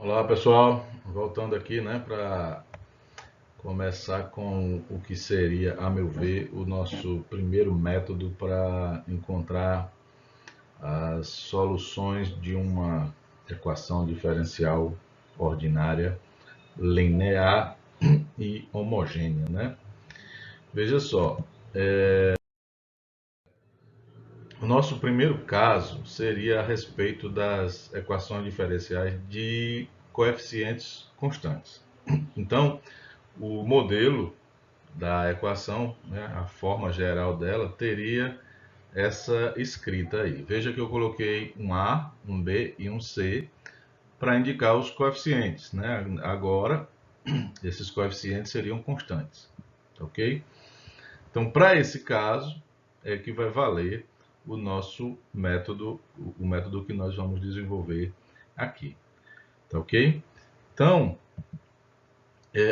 Olá pessoal, voltando aqui, né, para começar com o que seria, a meu ver, o nosso primeiro método para encontrar as soluções de uma equação diferencial ordinária, linear e homogênea, né? Veja só, o nosso primeiro caso seria a respeito das equações diferenciais de coeficientes constantes. Então, o modelo da equação, né, a forma geral dela, teria essa escrita aí. Veja que eu coloquei um A, um B e um C para indicar os coeficientes. Né? Agora, esses coeficientes seriam constantes. Ok? Então, para esse caso, é que vai valer o nosso método, o método que nós vamos desenvolver aqui. Tá ok? Então,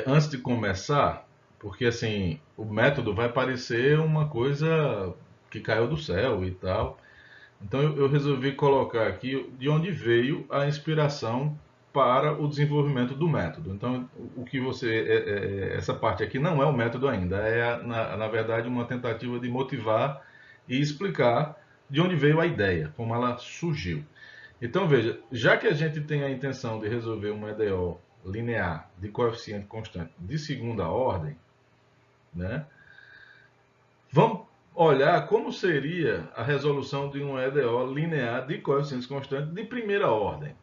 antes de começar, porque assim, o método vai parecer uma coisa que caiu do céu e tal. Então eu resolvi colocar aqui de onde veio a inspiração para o desenvolvimento do método. Então, o que essa parte aqui não é o método ainda, é na verdade uma tentativa de motivar e explicar de onde veio a ideia, como ela surgiu. Então veja, já que a gente tem a intenção de resolver uma EDO linear de coeficiente constante de segunda ordem, né, vamos olhar como seria a resolução de uma EDO linear de coeficientes constantes de primeira ordem.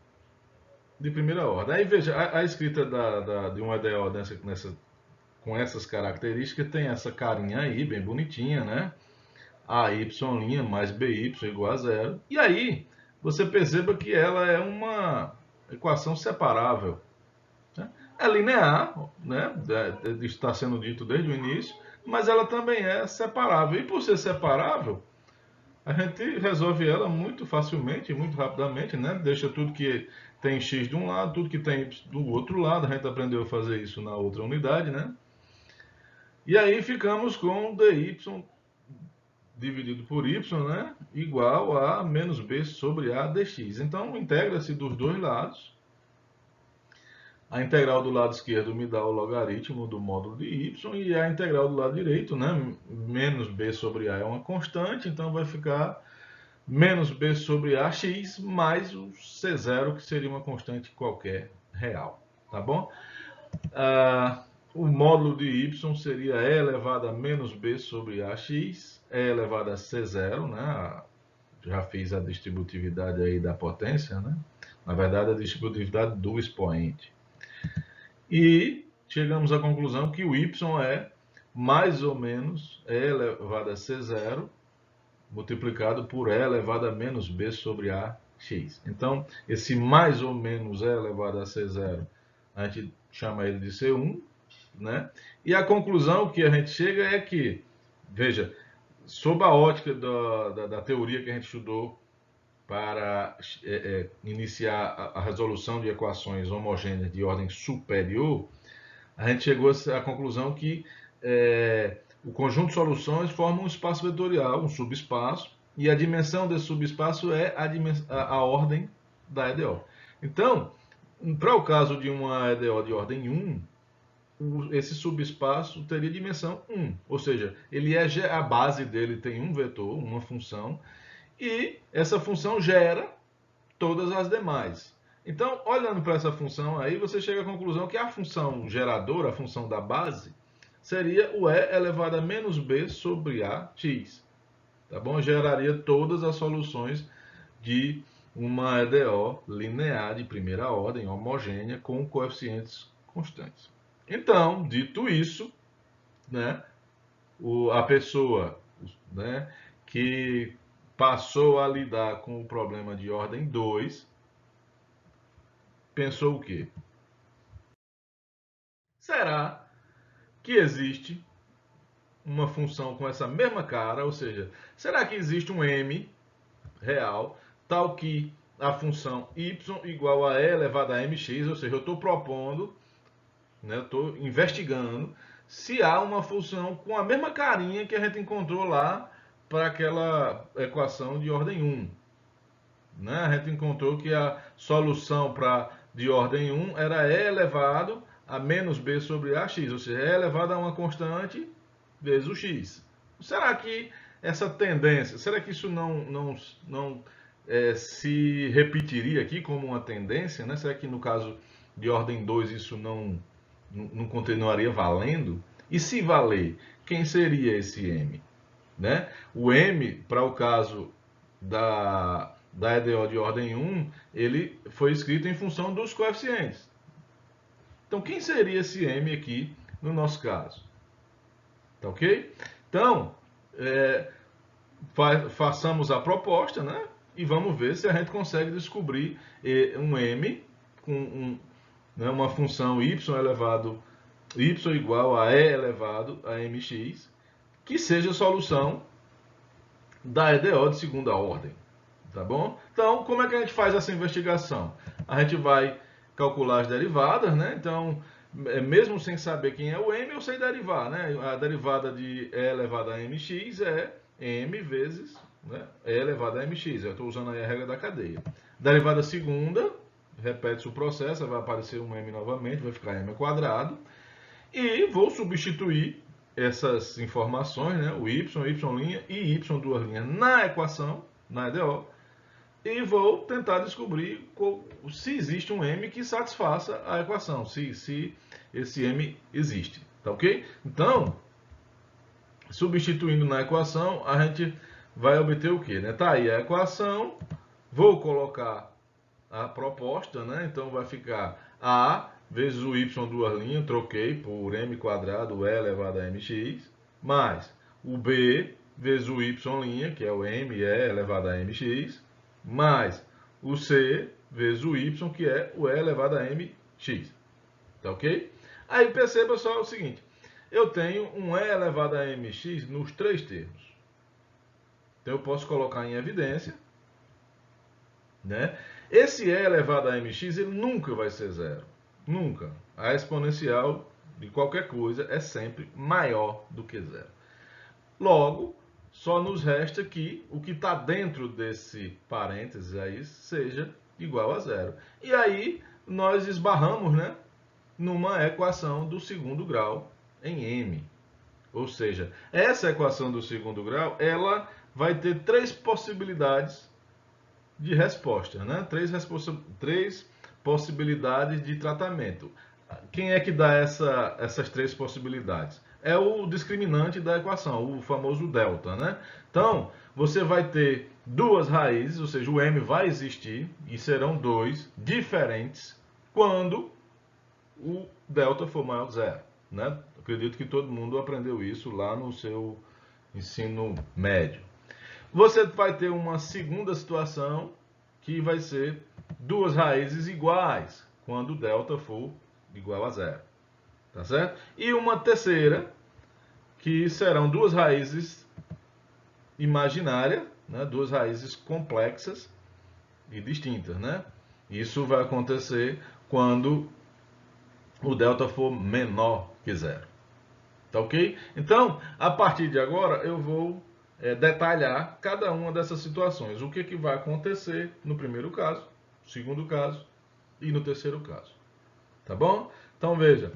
De primeira ordem. Aí veja, a escrita de uma EDO com essas características tem essa carinha aí, bem bonitinha, né? AY' mais BY igual a zero. E aí, você perceba que ela é uma equação separável. Né? É linear, né? Está sendo dito desde o início, mas ela também é separável. E por ser separável, a gente resolve ela muito facilmente, muito rapidamente, né? Deixa tudo que tem x de um lado, tudo que tem y do outro lado. A gente aprendeu a fazer isso na outra unidade, né? E aí ficamos com dy dividido por y, né? Igual a menos b sobre a dx. Então, integra-se dos dois lados. A integral do lado esquerdo me dá o logaritmo do módulo de y e a integral do lado direito, né? Menos b sobre a é uma constante, então vai ficar menos b sobre ax mais o c0, que seria uma constante qualquer real. Tá bom? O módulo de y seria e elevado a menos b sobre ax, e elevado a c0, né? Já fiz a distributividade aí da potência, né? Na verdade, a distributividade do expoente. E chegamos à conclusão que o y é mais ou menos e elevado a c0 multiplicado por e elevado a menos b sobre ax. Então, esse mais ou menos e elevado a c0, a gente chama ele de c1, né? E a conclusão que a gente chega é que, veja, sob a ótica da teoria que a gente estudou para iniciar a resolução de equações homogêneas de ordem superior, a gente chegou à conclusão que o conjunto de soluções forma um espaço vetorial, um subespaço, e a dimensão desse subespaço é a ordem da EDO. Então, para o caso de uma EDO de ordem 1, esse subespaço teria dimensão 1, ou seja, a base dele tem um vetor, uma função, e essa função gera todas as demais. Então, olhando para essa função aí, você chega à conclusão que a função geradora, a função da base, seria o e elevado a menos b sobre ax. Tá bom? Geraria todas as soluções de uma EDO linear de primeira ordem, homogênea, com coeficientes constantes. Então, dito isso, né, a pessoa, né, que passou a lidar com o problema de ordem 2 pensou o quê? Será que existe uma função com essa mesma cara? Ou seja, será que existe um m real tal que a função y igual a e elevado a mx? Ou seja, eu estou propondo, né, eu estou investigando se há uma função com a mesma carinha que a gente encontrou lá para aquela equação de ordem 1. Né? A gente encontrou que a solução para de ordem 1 era E elevado a menos B sobre AX, ou seja, E elevado a uma constante vezes o X. Será que essa tendência, será que isso não se repetiria aqui como uma tendência? Né? Será que no caso de ordem 2 isso não continuaria valendo? E se valer, quem seria esse M? Né? O M, para o caso da EDO de ordem 1, ele foi escrito em função dos coeficientes. Então, quem seria esse M aqui no nosso caso? Tá ok? Então, façamos a proposta, né? E vamos ver se a gente consegue descobrir um M com uma função y elevado y igual a e elevado a mx, que seja a solução da EDO de segunda ordem. Tá bom? Então, como é que a gente faz essa investigação? A gente vai calcular as derivadas, né? Então, mesmo sem saber quem é o m, eu sei derivar, né? A derivada de e elevado a mx é m vezes, né, e elevado a mx. Eu estou usando aí a regra da cadeia. Derivada segunda, repete-se o processo, vai aparecer um m novamente, vai ficar m ao quadrado. E vou substituir essas informações, né, o y, y' e y duas linhas na equação, na EDO, e vou tentar descobrir se existe um m que satisfaça a equação, se esse m existe, tá ok? Então, substituindo na equação, a gente vai obter o quê? Né? Tá aí a equação, vou colocar a proposta, né? Então vai ficar a vezes o y duas linhas, troquei por m quadrado e elevado a mx, mais o b vezes o y', que é o m e elevado a mx, mais o c vezes o y, que é o e elevado a mx. Tá ok? Aí perceba só o seguinte, eu tenho um e elevado a mx nos três termos. Então eu posso colocar em evidência, né? Esse e elevado a mx ele nunca vai ser zero. Nunca. A exponencial de qualquer coisa é sempre maior do que zero. Logo, só nos resta que o que está dentro desse parênteses aí seja igual a zero. E aí nós esbarramos, né, numa equação do segundo grau em m. Ou seja, essa equação do segundo grau, ela vai ter três possibilidades de resposta, né? Três possibilidades de tratamento. Quem é que dá essas três possibilidades? É o discriminante da equação, o famoso delta, né? Então, você vai ter duas raízes, ou seja, o m vai existir, e serão dois diferentes quando o delta for maior que zero, né? Acredito que todo mundo aprendeu isso lá no seu ensino médio. Você vai ter uma segunda situação que vai ser duas raízes iguais quando o delta for igual a zero, tá certo? E uma terceira que serão duas raízes imaginárias, né? Duas raízes complexas e distintas, né? Isso vai acontecer quando o delta for menor que zero. Tá ok? Então, a partir de agora, eu vou detalhar cada uma dessas situações. O que vai acontecer no primeiro caso, no segundo caso e no terceiro caso. Tá bom? Então, veja.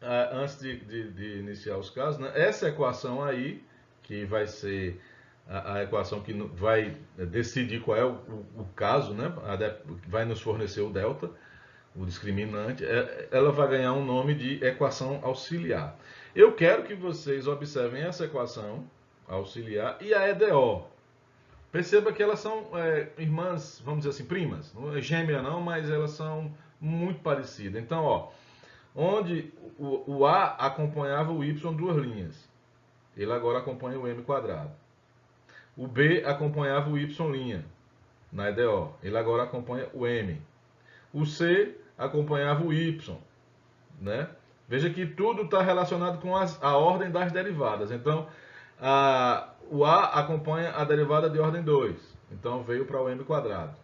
Antes de iniciar os casos, né, essa equação aí, que vai ser a equação que vai decidir qual é o caso, né, vai nos fornecer o delta, o discriminante, ela vai ganhar um nome de equação auxiliar. Eu quero que vocês observem essa equação auxiliar e a EDO. Perceba que elas são irmãs, vamos dizer assim, primas. Não é gêmea não, mas elas são muito parecidas. Então, ó, onde o A acompanhava o Y duas linhas, ele agora acompanha o M quadrado. O B acompanhava o Y' na EDO, ele agora acompanha o M. O C acompanhava o Y, né? Veja que tudo está relacionado com a ordem das derivadas. Então, o A acompanha a derivada de ordem 2, então veio para o M quadrado.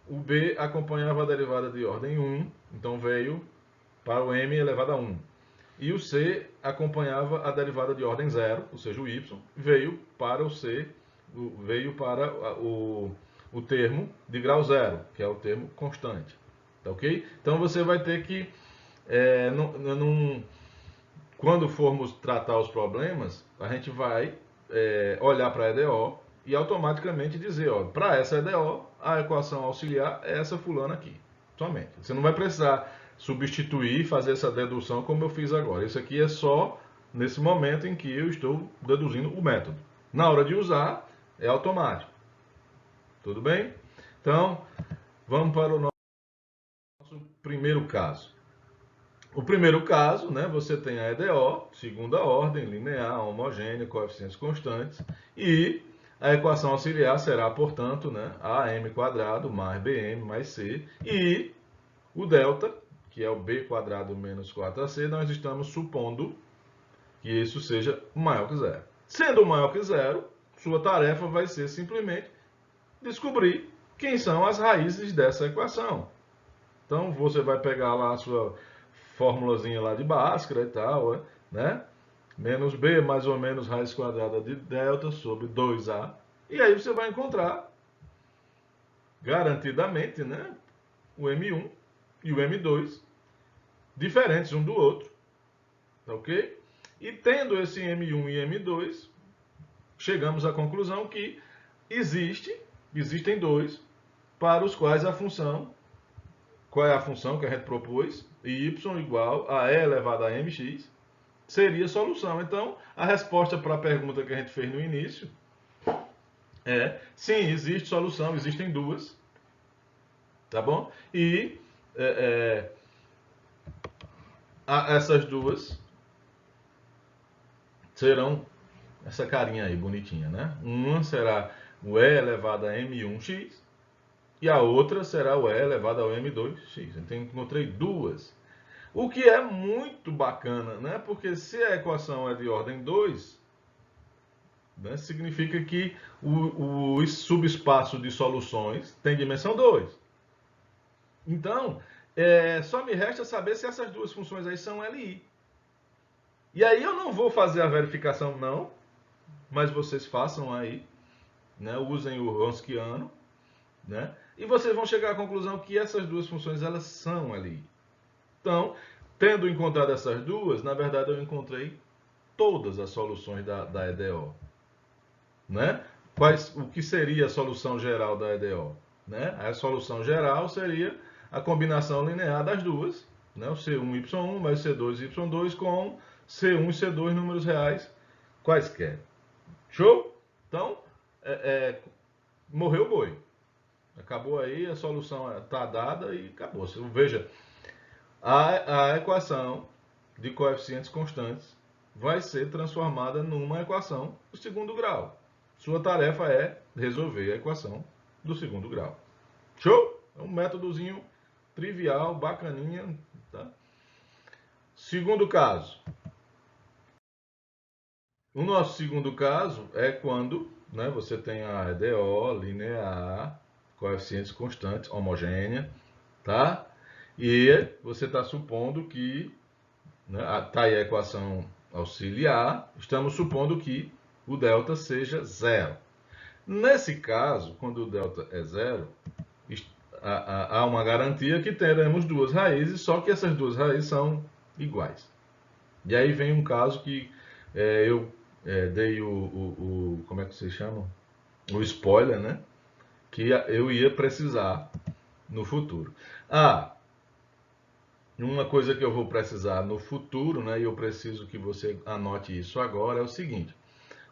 O B acompanhava a derivada de ordem 1, então veio para o M elevado a 1. E o C acompanhava a derivada de ordem 0, ou seja, o Y, veio para o C, veio para o termo de grau 0, que é o termo constante. Tá ok? Então você vai ter que, quando formos tratar os problemas, a gente vai olhar para a EDO e automaticamente dizer, ó, para essa EDO, a equação auxiliar é essa fulana aqui, somente. Você não vai precisar substituir e fazer essa dedução como eu fiz agora. Isso aqui é só nesse momento em que eu estou deduzindo o método. Na hora de usar, é automático. Tudo bem? Então, vamos para o nosso primeiro caso. O primeiro caso, né, você tem a EDO, segunda ordem, linear, homogênea, coeficientes constantes, e a equação auxiliar será, portanto, né, AM² mais BM mais C, e o delta, que é o B² menos 4AC, nós estamos supondo que isso seja maior que zero. Sendo maior que zero, sua tarefa vai ser simplesmente descobrir quem são as raízes dessa equação. Então, você vai pegar lá a sua formulazinha lá de Bhaskara e tal, né? Menos B mais ou menos raiz quadrada de delta sobre 2A. E aí você vai encontrar, garantidamente, né, o M1 e o M2 diferentes um do outro. Tá ok? E tendo esse M1 e M2, chegamos à conclusão que existem dois para os quais a função, qual é a função que a gente propôs? Y igual a E elevado a mx seria a solução. Então, a resposta para a pergunta que a gente fez no início é sim, existe solução, existem duas, tá bom? E essas duas serão essa carinha aí, bonitinha, né? Uma será o E elevado a m1x e a outra será o E elevado ao m2x. Então, encontrei duas. O que é muito bacana, né? Porque se a equação é de ordem 2, né, significa que o subespaço de soluções tem dimensão 2. Então, só me resta saber se essas duas funções aí são LI. E aí eu não vou fazer a verificação não, mas vocês façam aí, né, usem o Wronskiano, né, e vocês vão chegar à conclusão que essas duas funções elas são LI. Então, tendo encontrado essas duas, na verdade eu encontrei todas as soluções da EDO. Né? O que seria a solução geral da EDO? Né? A solução geral seria a combinação linear das duas, né? O C1y1 mais o C2y2 com C1 e C2 números reais quaisquer. Show? Então, morreu o boi. Acabou aí, a solução está dada e acabou. Veja, a equação de coeficientes constantes vai ser transformada numa equação do segundo grau. Sua tarefa é resolver a equação do segundo grau. Show? É um métodozinho trivial, bacaninha. Tá? Segundo caso. O nosso segundo caso é quando, né, você tem a EDO linear, coeficientes constantes, homogênea, tá? E você está supondo que, né, tá aí a equação auxiliar, estamos supondo que o delta seja zero. Nesse caso, quando o delta é zero, há uma garantia que teremos duas raízes, só que essas duas raízes são iguais. E aí vem um caso que eu dei como é que se chama? O spoiler, né? Que eu ia precisar no futuro. Uma coisa que eu vou precisar no futuro, né? E eu preciso que você anote isso agora, é o seguinte.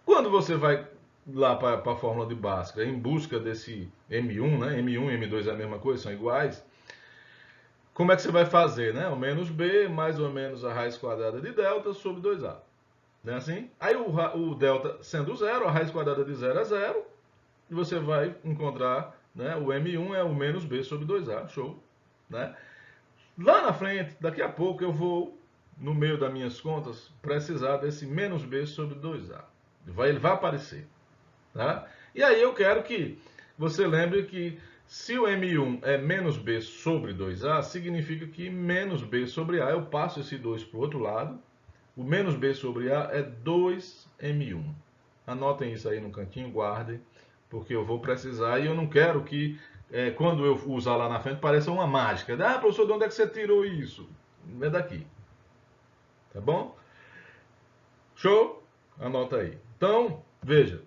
Quando você vai lá para a fórmula de Bhaskara em busca desse M1, né? M1 e M2 é a mesma coisa, são iguais. Como é que você vai fazer, né? O menos B mais ou menos a raiz quadrada de delta sobre 2A. Não é assim? Aí o delta sendo zero, a raiz quadrada de zero é zero, e você vai encontrar, né, o M1 é o menos B sobre 2A. Show. Né? Lá na frente, daqui a pouco, eu vou, no meio das minhas contas, precisar desse menos B sobre 2A. Ele vai aparecer. Tá? E aí eu quero que você lembre que se o M1 é menos B sobre 2A, significa que menos B sobre A, eu passo esse 2 para o outro lado. O menos B sobre A é 2M1. Anotem isso aí no cantinho, guardem, porque eu vou precisar e eu não quero que quando eu usar lá na frente, pareça uma mágica. Ah, professor, de onde é que você tirou isso? É daqui. Tá bom? Show? Anota aí. Então, veja,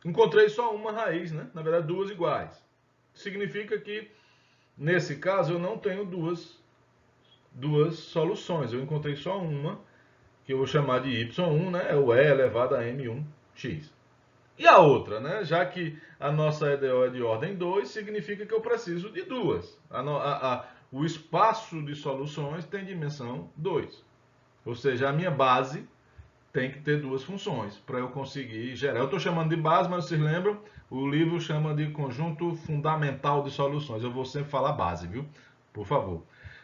encontrei só uma raiz, né? Na verdade, duas iguais. Significa que, nesse caso, eu não tenho duas soluções. Eu encontrei só uma, que eu vou chamar de y1, né? É o e elevado a m1x. E a outra, né? Já que a nossa EDO é de ordem 2, significa que eu preciso de duas. O espaço de soluções tem dimensão 2. Ou seja, a minha base tem que ter duas funções para eu conseguir gerar. Eu estou chamando de base, mas vocês lembram? O livro chama de conjunto fundamental de soluções. Eu vou sempre falar base, viu? Por favor.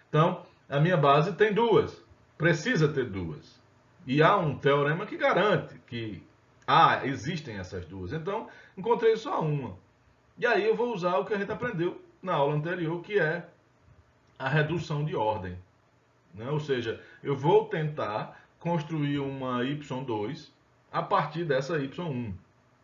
Então, a minha base tem duas. Precisa ter duas. E há um teorema que garante que existem essas duas. Então, encontrei só uma. E aí eu vou usar o que a gente aprendeu na aula anterior, que é a redução de ordem. Né? Ou seja, eu vou tentar construir uma y2 a partir dessa y1.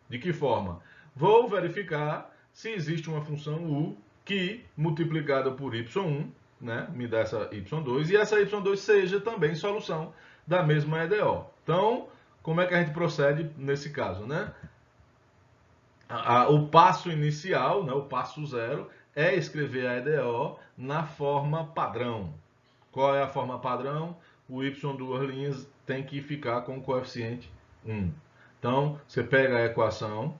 De que forma? Vou verificar se existe uma função u que, multiplicada por y1, né, me dá essa y2, e essa y2 seja também solução da mesma EDO. Então, como é que a gente procede nesse caso? Né? O passo inicial, né, o passo zero, é escrever a EDO na forma padrão. Qual é a forma padrão? O y duas linhas tem que ficar com o coeficiente 1. Então, você pega a equação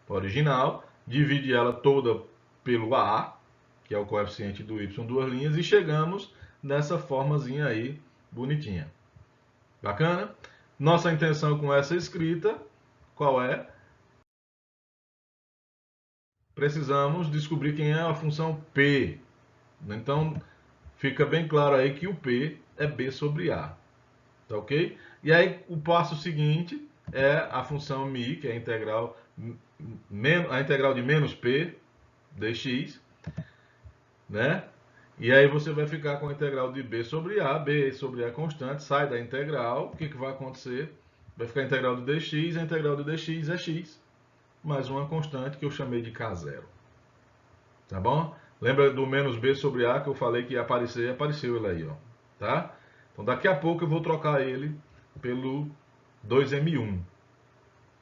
original, divide ela toda pelo a, que é o coeficiente do y duas linhas, e chegamos nessa formazinha aí, bonitinha. Bacana? Nossa intenção com essa escrita, qual é? Precisamos descobrir quem é a função P. Então, fica bem claro aí que o P é B sobre A. Tá ok? E aí, o passo seguinte é a função μ, que é a integral de menos P dx, né? E aí você vai ficar com a integral de B sobre A é constante, sai da integral, o que vai acontecer? Vai ficar a integral de dx, a integral de dx é x, mais uma constante que eu chamei de K0. Tá bom? Lembra do menos B sobre A que eu falei que ia aparecer? Apareceu ele aí, ó. Tá? Então daqui a pouco eu vou trocar ele pelo 2M1.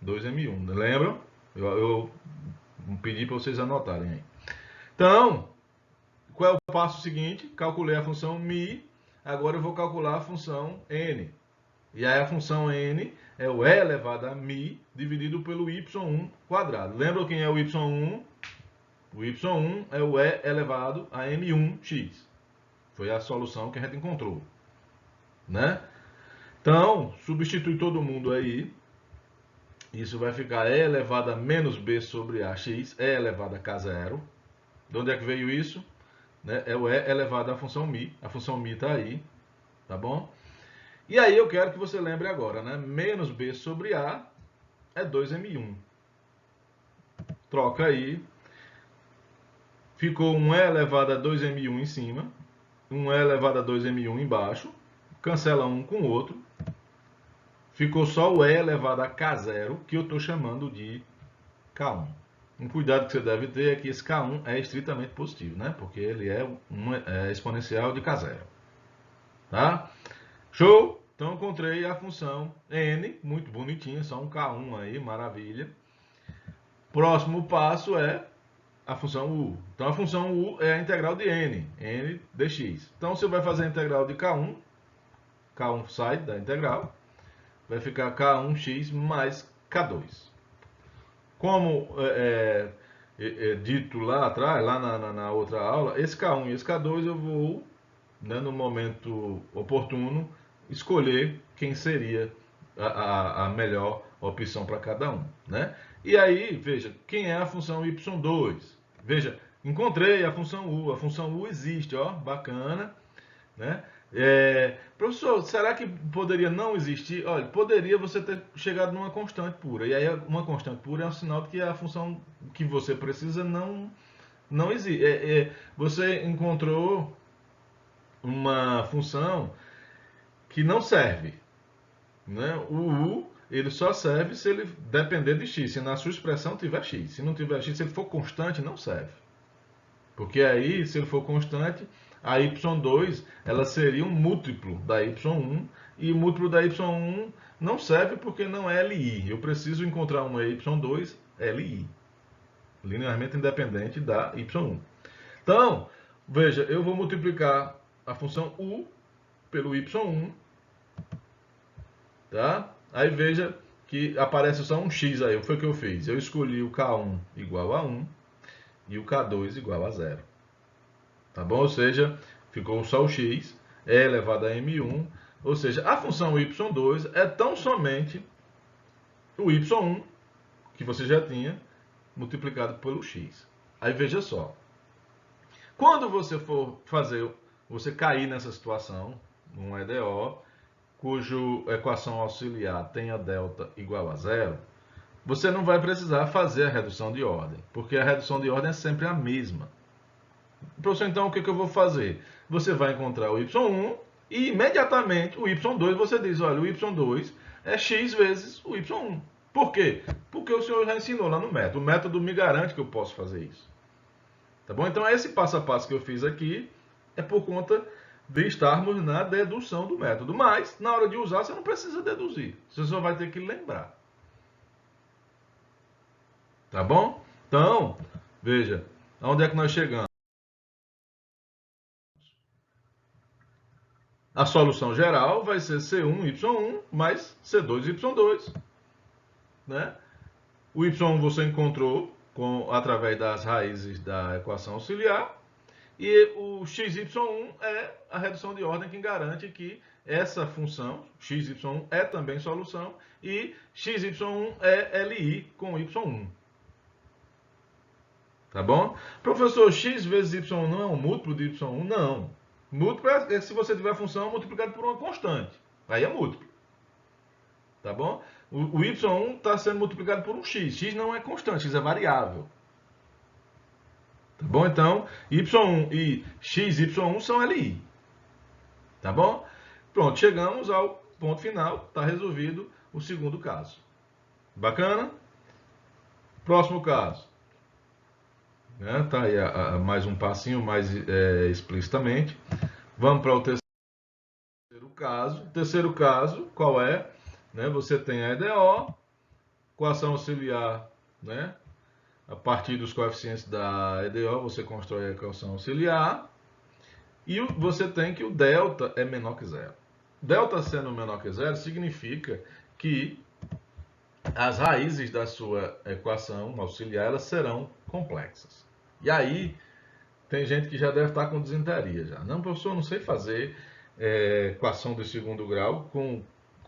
2M1, lembram? Eu pedi para vocês anotarem aí. Então, qual é o passo seguinte? Calculei a função μ, agora eu vou calcular a função n. E aí a função n é o e elevado a μ dividido pelo y1 quadrado. Lembra quem é o y1? O y1 é o e elevado a m1x. Foi a solução que a gente encontrou. Né? Então, substitui todo mundo aí. Isso vai ficar e elevado a menos b sobre ax, e elevado a k0. De onde é que veio isso? Né? É o e elevado à função μ. A função μ está aí. Tá bom? E aí eu quero que você lembre agora, né? Menos b sobre a é 2m1. Troca aí. Ficou um e elevado a 2m1 em cima. Um e elevado a 2m1 embaixo. Cancela um com o outro. Ficou só o e elevado a k0, que eu estou chamando de k1. Um cuidado que você deve ter é que esse k1 é estritamente positivo, né? Porque ele é exponencial de k0. Tá? Show? Então, encontrei a função n, muito bonitinha, só um k1 aí, maravilha. Próximo passo é a função u. Então, a função u é a integral de n dx. Então, você vai fazer a integral de k1 sai da integral, vai ficar k1x mais k2. Como dito lá atrás, lá na outra aula, esse k1 e esse k2 eu vou, né, no momento oportuno, escolher quem seria a melhor opção para cada um. Né? E aí, veja, quem é a função y2? Veja, encontrei a função u existe, ó, bacana, né? Professor, será que poderia não existir? Olha, poderia você ter chegado numa constante pura. E aí uma constante pura é um sinal de que a função que você precisa não existe. Você encontrou uma função que não serve. Né? O u ele só serve se ele depender de x. Se na sua expressão tiver x. Se não tiver x, se ele for constante, não serve. Porque aí, se ele for constante, a y2 ela seria um múltiplo da y1, e o múltiplo da y1 não serve porque não é LI. Eu preciso encontrar uma y2 LI, linearmente independente da y1. Então, veja, eu vou multiplicar a função u pelo y1, tá? Aí veja que aparece só um x aí. O que foi que eu fiz? Eu escolhi o k1 igual a 1 e o k2 igual a 0. Tá bom? Ou seja, ficou só o x, e elevado a m1. Ou seja, a função y2 é tão somente o y1, que você já tinha, multiplicado pelo x. Aí veja só. Quando você for fazer, você cair nessa situação, num EDO, cujo equação auxiliar tenha delta igual a 0, você não vai precisar fazer a redução de ordem, porque a redução de ordem é sempre a mesma. Professor, então o que eu vou fazer? Você vai encontrar o y1 e imediatamente o y2 você diz, olha, o y2 é x vezes o y1. Por quê? Porque o senhor já ensinou lá no método. O método me garante que eu posso fazer isso. Tá bom? Então esse passo a passo que eu fiz aqui é por conta de estarmos na dedução do método. Mas, na hora de usar, você não precisa deduzir. Você só vai ter que lembrar. Tá bom? Então, veja, aonde é que nós chegamos? A solução geral vai ser C1y1 mais C2y2. Né? O y1 você encontrou através das raízes da equação auxiliar. E o xy1 é a redução de ordem que garante que essa função, xy1, é também solução. E xy1 é LI com y1. Tá bom? Professor, x vezes y não é um múltiplo de y1? Não. Múltiplo é se você tiver a função multiplicada por uma constante. Aí é múltiplo. Tá bom? O y1 está sendo multiplicado por um x. X não é constante, x é variável. Tá bom? Então, y1 e xy1 são LI. Tá bom? Pronto, chegamos ao ponto final. Está resolvido o segundo caso. Bacana? Próximo caso. Tá aí mais um passinho mais explicitamente. Vamos para o terceiro caso. O terceiro caso, qual é? Você tem a EDO, equação auxiliar, né? A partir dos coeficientes da EDO, você constrói a equação auxiliar. E você tem que o delta é menor que zero. Delta sendo menor que zero significa que as raízes da sua equação auxiliar elas serão complexas. E aí, tem gente que já deve estar com desinteria já. Não, professor, eu não sei fazer equação de segundo grau com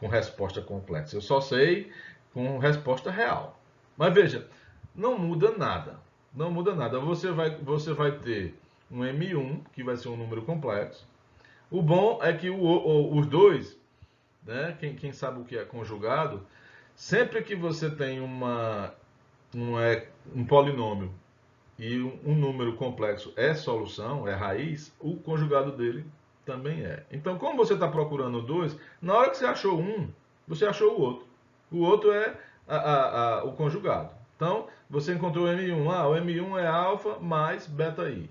resposta complexa. Eu só sei com resposta real. Mas veja, não muda nada. Não muda nada. Você vai ter um M1, que vai ser um número complexo. O bom é que os dois, né, quem sabe o que é conjugado, sempre que você tem um polinômio e um número complexo é solução, é raiz, o conjugado dele também é. Então, como você está procurando dois, na hora que você achou um, você achou o outro. O outro é o conjugado. Então, você encontrou o M1. O M1 é alfa mais beta I.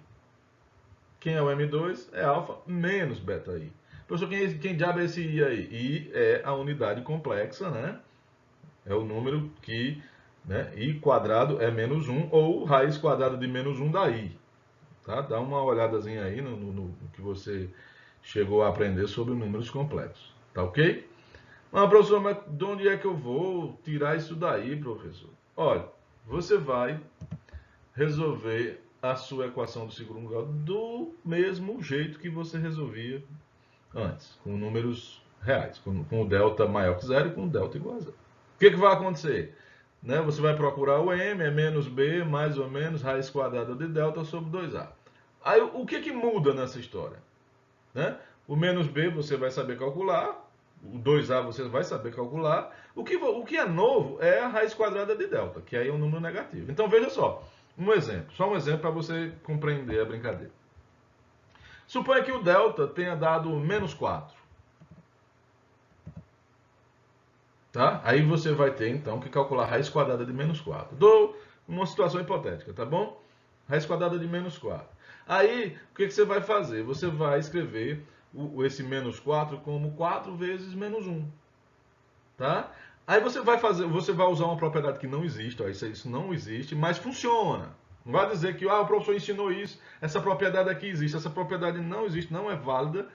Quem é o M2? É alfa menos beta I. Professor, quem diabo é esse I aí? I é a unidade complexa, né? É o número que, né, I quadrado é menos 1, ou raiz quadrada de menos 1 da I. Tá? Dá uma olhadazinha aí no que você chegou a aprender sobre números complexos. Tá ok? Mas, professor, mas de onde é que eu vou tirar isso daí, professor? Olha, você vai resolver a sua equação do segundo grau do mesmo jeito que você resolvia antes, com números reais, com o delta maior que zero e com o delta igual a zero. O que vai acontecer? Você vai procurar o m, é menos b, mais ou menos, raiz quadrada de delta sobre 2a. Aí, o que muda nessa história? O menos b você vai saber calcular, o 2a você vai saber calcular. O que é novo é a raiz quadrada de delta, que aí é um número negativo. Então, veja só, só um exemplo para você compreender a brincadeira. Suponha que o delta tenha dado menos 4. Tá? Aí você vai ter, então, que calcular a raiz quadrada de menos 4. Dou uma situação hipotética, tá bom? Raiz quadrada de menos 4. Aí, o que você vai fazer? Você vai escrever esse menos 4 como 4 vezes menos 1. Tá? Aí você vai usar uma propriedade que não existe, ó, isso não existe, mas funciona. Não vai dizer que o professor ensinou isso, essa propriedade aqui existe, essa propriedade não existe, não é válida,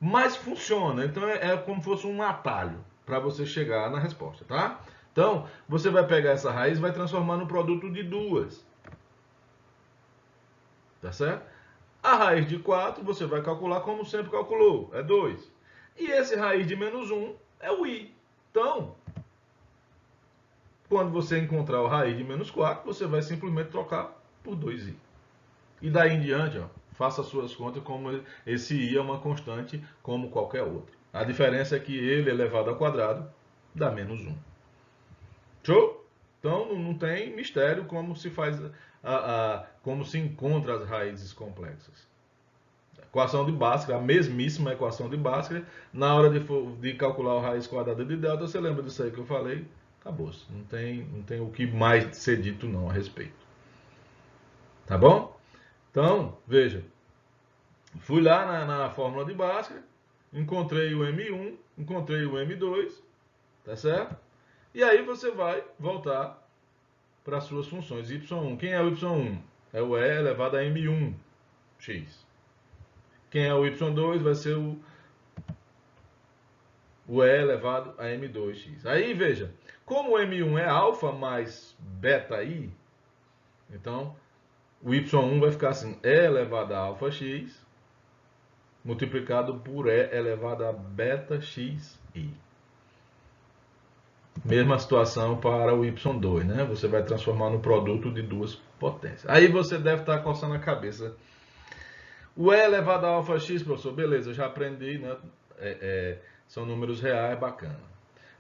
mas funciona. Então é como se fosse um atalho para você chegar na resposta, tá? Então, você vai pegar essa raiz e vai transformar no produto de duas. Tá certo? A raiz de 4 você vai calcular como sempre calculou, é 2. E esse raiz de menos 1 é o i. Então, quando você encontrar o raiz de menos 4, você vai simplesmente trocar por 2i. E daí em diante, ó, faça suas contas como esse i é uma constante como qualquer outra. A diferença é que ele elevado ao quadrado dá menos 1. Show? Então não tem mistério como se faz como se encontra as raízes complexas. Equação de Bhaskara, a mesmíssima equação de Bhaskara, na hora de calcular a raiz quadrada de delta, você lembra disso aí que eu falei? Acabou-se. Não tem o que mais ser dito não a respeito. Tá bom? Então, veja. Fui lá na fórmula de Bhaskara, encontrei o M1, encontrei o M2, tá certo? E aí você vai voltar para as suas funções. Y1. Quem é o Y1? É o E elevado a M1x. Quem é o Y2 vai ser o E elevado a M2x. Aí veja, como o M1 é alfa mais beta i, então o Y1 vai ficar assim, E elevado a alfa x multiplicado por E elevado a beta xi. Mesma situação para o Y2, né? Você vai transformar no produto de duas potências. Aí você deve estar coçando a cabeça. O E elevado a alfa x, professor, beleza, já aprendi, né? São números reais, bacana.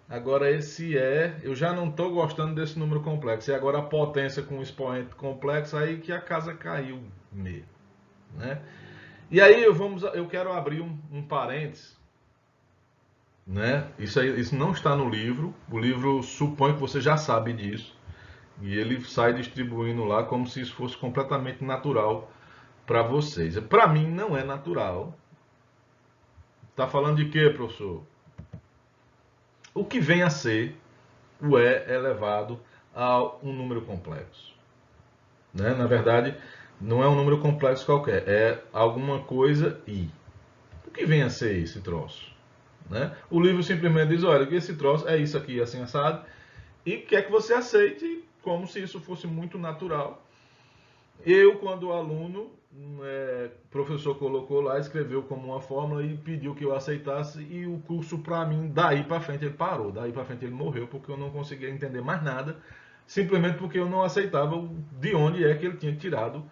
Agora esse eu já não estou gostando desse número complexo. E agora a potência com o expoente complexo, aí que a casa caiu mesmo, né? E aí eu quero abrir um parênteses, né? Isso não está no livro. O livro supõe que você já sabe disso. E ele sai distribuindo lá como se isso fosse completamente natural para vocês. Para mim não é natural. Está falando de quê, professor? O que vem a ser o E elevado a um número complexo, né? Na verdade, não é um número complexo qualquer, é alguma coisa I. O que vem a ser esse troço? Né? O livro simplesmente diz, olha, que esse troço é isso aqui, assim assado, e quer que você aceite como se isso fosse muito natural. Eu, quando aluno, o professor colocou lá, escreveu como uma fórmula e pediu que eu aceitasse, e o curso para mim, daí para frente ele parou, daí para frente ele morreu, porque eu não conseguia entender mais nada, simplesmente porque eu não aceitava de onde é que ele tinha tirado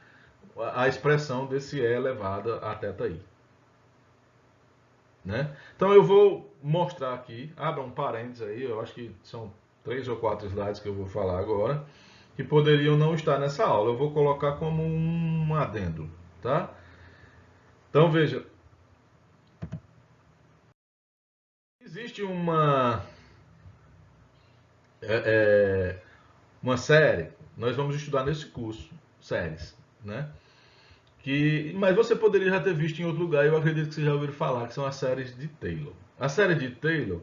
a expressão desse E elevada a θi. Né? Então eu vou mostrar aqui, abra um parênteses aí, eu acho que são 3 ou 4 slides que eu vou falar agora, que poderiam não estar nessa aula. Eu vou colocar como um adendo, tá? Então veja, existe uma série, nós vamos estudar nesse curso, séries, né? Mas você poderia já ter visto em outro lugar, eu acredito que você já ouviu falar, que são as séries de Taylor. A série de Taylor,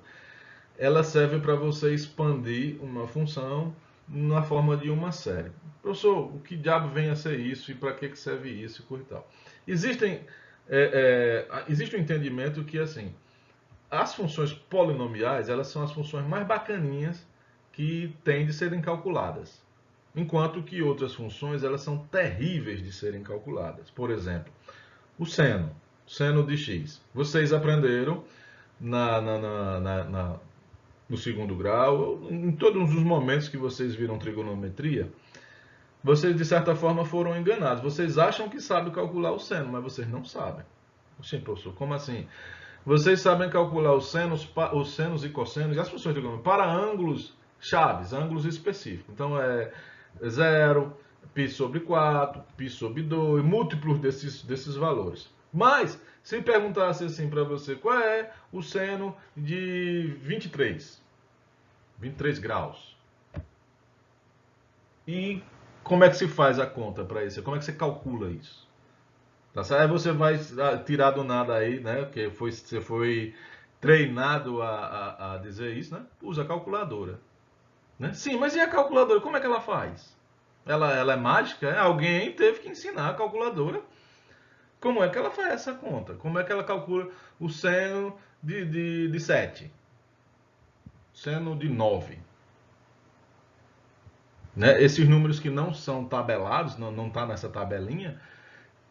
ela serve para você expandir uma função na forma de uma série. Professor, o que diabo vem a ser isso e para que serve isso e coisa e tal? Existe um entendimento que, assim, as funções polinomiais, elas são as funções mais bacaninhas que têm de serem calculadas. Enquanto que outras funções, elas são terríveis de serem calculadas. Por exemplo, o seno de x. Vocês aprenderam no segundo grau, em todos os momentos que vocês viram trigonometria, vocês de certa forma foram enganados. Vocês acham que sabem calcular o seno, mas vocês não sabem. Sim, professor, como assim? Vocês sabem calcular os senos e cossenos e as funções de trigonometria para ângulos chaves, ângulos específicos. Então é 0, π sobre 4, π sobre 2, múltiplos desses valores. Mas, se perguntasse assim para você, qual é o seno de 23 graus? E como é que se faz a conta para isso? Como é que você calcula isso? Tá certo? Aí você vai tirar do nada aí, né? Porque você foi treinado a dizer isso, né? Usa a calculadora. Né? Sim, mas e a calculadora? Como é que ela faz? Ela é mágica? Alguém teve que ensinar a calculadora. Como é que ela faz essa conta? Como é que ela calcula o seno de 7? Seno de 9? Né? Esses números que não são tabelados, não tá nessa tabelinha,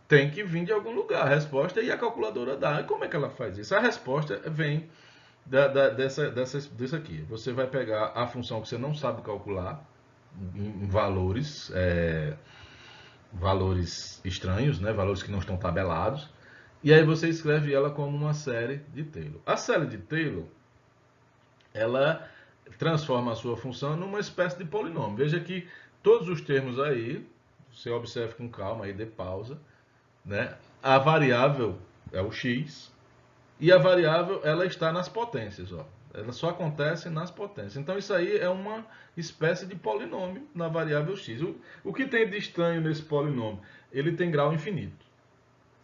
tem que vir de algum lugar a resposta e a calculadora dá. E como é que ela faz isso? A resposta vem disso aqui. Você vai pegar a função que você não sabe calcular em valores, valores estranhos, né? Valores que não estão tabelados, e aí você escreve ela como uma série de Taylor. A série de Taylor, ela transforma a sua função numa espécie de polinômio. Veja que todos os termos aí, você observe com calma, aí dê pausa, né? A variável é o x, e a variável ela está nas potências, ó. Ela só acontece nas potências. Então isso aí é uma espécie de polinômio na variável x. O que tem de estranho nesse polinômio? Ele tem grau infinito.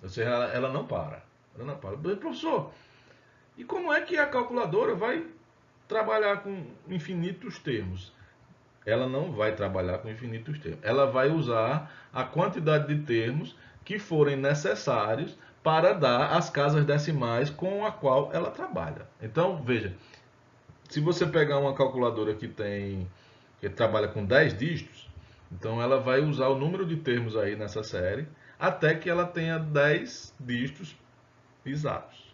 Ou seja, ela não para. Ela não para. Professor, e como é que a calculadora vai trabalhar com infinitos termos? Ela não vai trabalhar com infinitos termos. Ela vai usar a quantidade de termos que forem necessários para dar as casas decimais com a qual ela trabalha. Então, veja, se você pegar uma calculadora que trabalha com 10 dígitos, então ela vai usar o número de termos aí nessa série até que ela tenha 10 dígitos exatos.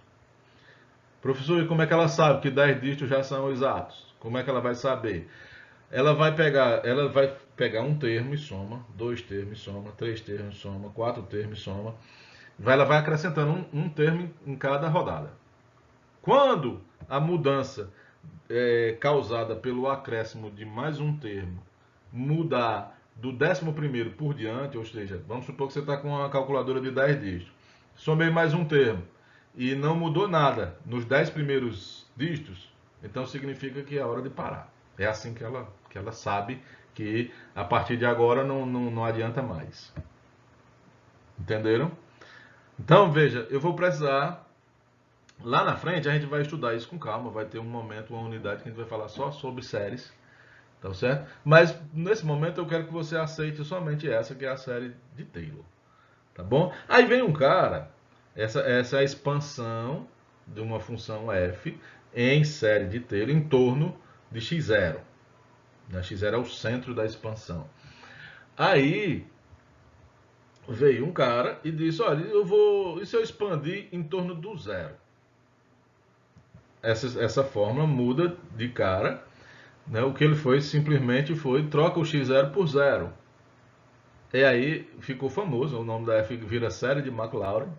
Professor, e como é que ela sabe que 10 dígitos já são exatos? Como é que ela vai saber? Ela vai pegar um termo e soma, dois termos e soma, três termos e soma, quatro termos e soma. Ela vai acrescentando um termo em cada rodada. Quando a mudança causada pelo acréscimo de mais um termo mudar do 11º por diante, ou seja, vamos supor que você está com uma calculadora de 10 dígitos, somei mais um termo e não mudou nada nos 10 primeiros dígitos, então significa que é hora de parar. É assim que ela sabe que a partir de agora não adianta mais. Entenderam? Então veja, eu vou precisar. Lá na frente a gente vai estudar isso com calma, vai ter um momento, uma unidade que a gente vai falar só sobre séries, tá certo? Mas nesse momento eu quero que você aceite somente essa, que é a série de Taylor, tá bom? Aí vem um cara, essa é a expansão de uma função f em série de Taylor em torno de x0. X0 é o centro da expansão. Aí veio um cara e disse, olha, e se eu expandir em torno do zero? Essa fórmula muda de cara, né? O que ele simplesmente foi troca o x0 por zero. E aí ficou famoso, o nome da f vira série de Maclaurin,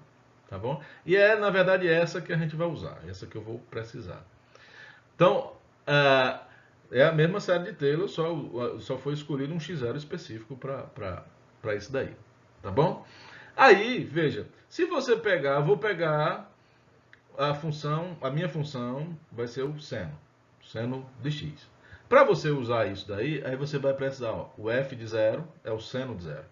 tá bom? E na verdade essa que a gente vai usar, essa que eu vou precisar. Então, é a mesma série de Taylor, só foi escolhido um x0 específico para isso daí, tá bom? Aí, veja, se você pegar, vou pegar a minha função vai ser o seno de x. Para você usar isso daí, aí você vai precisar, ó, o f de 0 é o seno de 0.